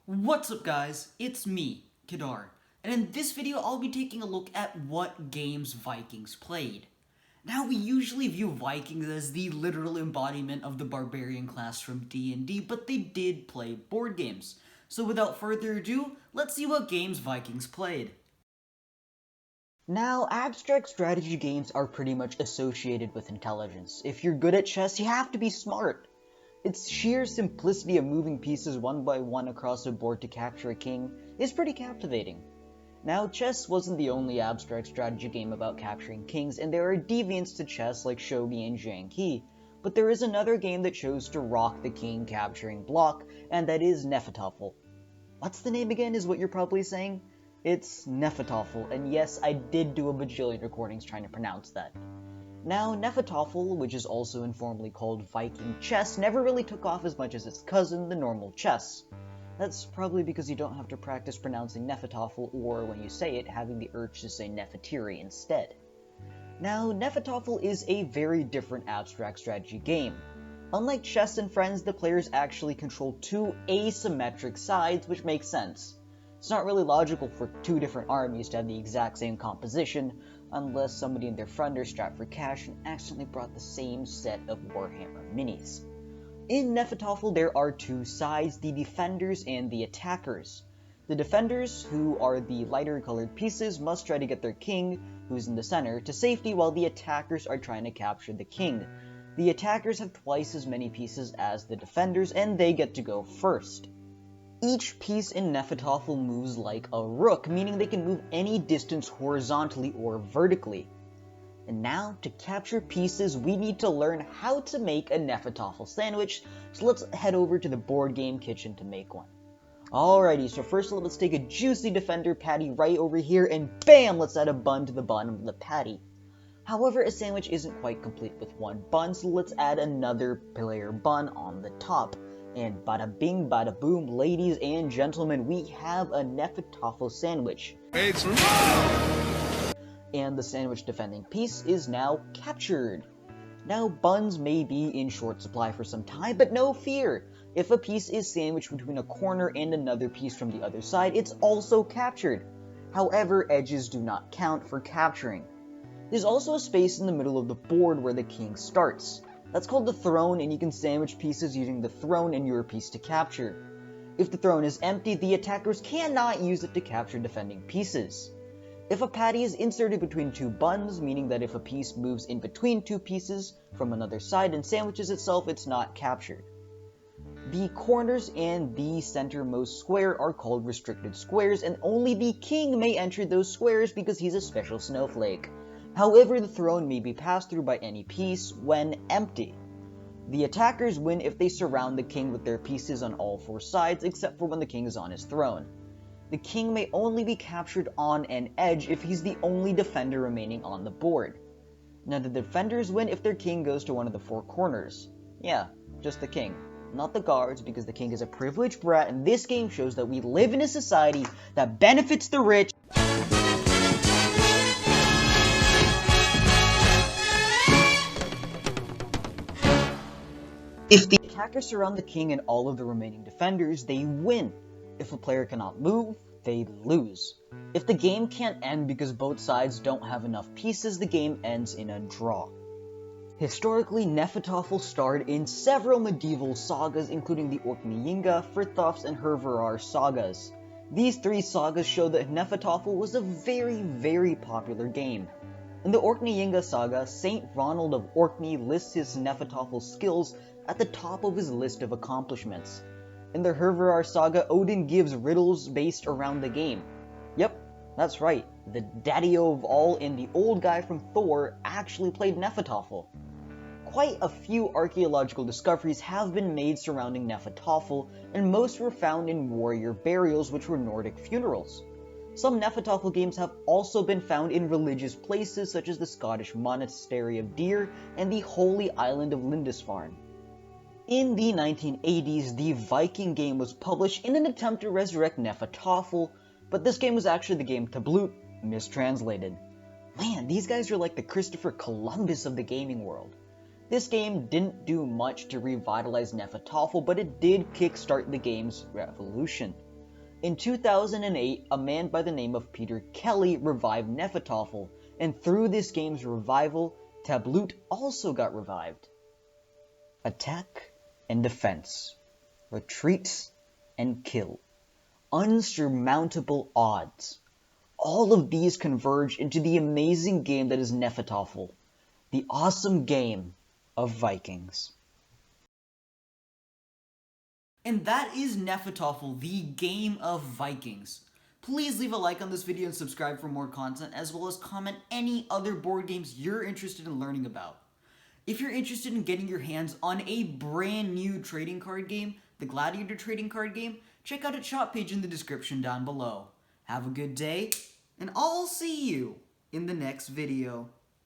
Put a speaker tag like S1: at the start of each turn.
S1: What's up guys, it's me, Kadar, and in this video I'll be taking a look at what games Vikings played. Now we usually view Vikings as the literal embodiment of the barbarian class from D&D, but they did play board games. So without further ado, let's see what games Vikings played.
S2: Now, abstract strategy games are pretty much associated with intelligence. If you're good at chess, you have to be smart. Its sheer simplicity of moving pieces one by one across a board to capture a king is pretty captivating. Now, chess wasn't the only abstract strategy game about capturing kings, and there are deviants to chess like shogi and zhanghe, but there is another game that chose to rock the king capturing block, and that is Nefertofel. What's the name again, is what you're probably saying? It's Nefertofel, and yes, I did do a bajillion recordings trying to pronounce that. Now, Nefertofel, which is also informally called Viking chess, never really took off as much as its cousin, the normal chess. That's probably because you don't have to practice pronouncing Nefertofel, or when you say it, having the urge to say Nefertiri instead. Now, Nefertofel is a very different abstract strategy game. Unlike chess and friends, the players actually control two asymmetric sides, which makes sense. It's not really logical for two different armies to have the exact same composition, unless somebody in their front are strapped for cash and accidentally brought the same set of Warhammer minis. In Nefertofel, there are two sides, the defenders and the attackers. The defenders, who are the lighter colored pieces, must try to get their king, who's in the center, to safety while the attackers are trying to capture the king. The attackers have twice as many pieces as the defenders, and they get to go first. Each piece in Nefertofel moves like a rook, meaning they can move any distance horizontally or vertically. And now, to capture pieces, we need to learn how to make a Nefertofel sandwich, so let's head over to the board game kitchen to make one. Alrighty, so first let's take a juicy defender patty right over here, and bam, let's add a bun to the bottom of the patty. However, a sandwich isn't quite complete with one bun, so let's add another layer bun on the top. And bada bing, bada boom, ladies and gentlemen, we have a Nefertofel sandwich.
S3: It's removed!
S2: And the sandwich defending piece is now captured. Now, buns may be in short supply for some time, but no fear. If a piece is sandwiched between a corner and another piece from the other side, it's also captured. However, edges do not count for capturing. There's also a space in the middle of the board where the king starts. That's called the throne, and you can sandwich pieces using the throne and your piece to capture. If the throne is empty, the attackers cannot use it to capture defending pieces. If a patty is inserted between two buns, meaning that if a piece moves in between two pieces from another side and sandwiches itself, it's not captured. The corners and the centermost square are called restricted squares, and only the king may enter those squares because he's a special snowflake. However, the throne may be passed through by any piece when empty. The attackers win if they surround the king with their pieces on all four sides, except for when the king is on his throne. The king may only be captured on an edge if he's the only defender remaining on the board. Now, the defenders win if their king goes to one of the four corners. Yeah, just the king, not the guards, because the king is a privileged brat, and this game shows that we live in a society that benefits the rich. If the attackers surround the king and all of the remaining defenders, they win. If a player cannot move, they lose. If the game can't end because both sides don't have enough pieces, the game ends in a draw. Historically, Nefertofel starred in several medieval sagas, including the Orkneyinga, Frithofs, and Hervarar sagas. These three sagas show that Nefertofel was a very, very popular game. In the Orkneyinga saga, Saint Ronald of Orkney lists his Nefertofel skills at the top of his list of accomplishments. In the Hervarar saga, Odin gives riddles based around the game. Yep, that's right, the daddy-o of all and the old guy from Thor actually played Nefertofel. Quite a few archaeological discoveries have been made surrounding Nefertofel, and most were found in warrior burials, which were Nordic funerals. Some Nefertofel games have also been found in religious places such as the Scottish monastery of Deer and the holy island of Lindisfarne. In the 1980s, the Viking game was published in an attempt to resurrect Nefertofel, but this game was actually the game Tablut, mistranslated. Man, these guys are like the Christopher Columbus of the gaming world. This game didn't do much to revitalize Nefertofel, but it did kickstart the game's revolution. In 2008, a man by the name of Peter Kelly revived Nefertofel, and through this game's revival, Tabloot also got revived. Attack and defense, retreat and kill, unsurmountable odds. All of these converge into the amazing game that is Nefertofel, the awesome game of Vikings.
S1: And that is Nefertofel, the game of Vikings. Please leave a like on this video and subscribe for more content, as well as comment any other board games you're interested in learning about. If you're interested in getting your hands on a brand new trading card game, the Gladiator trading card game, check out its shop page in the description down below. Have a good day, and I'll see you in the next video.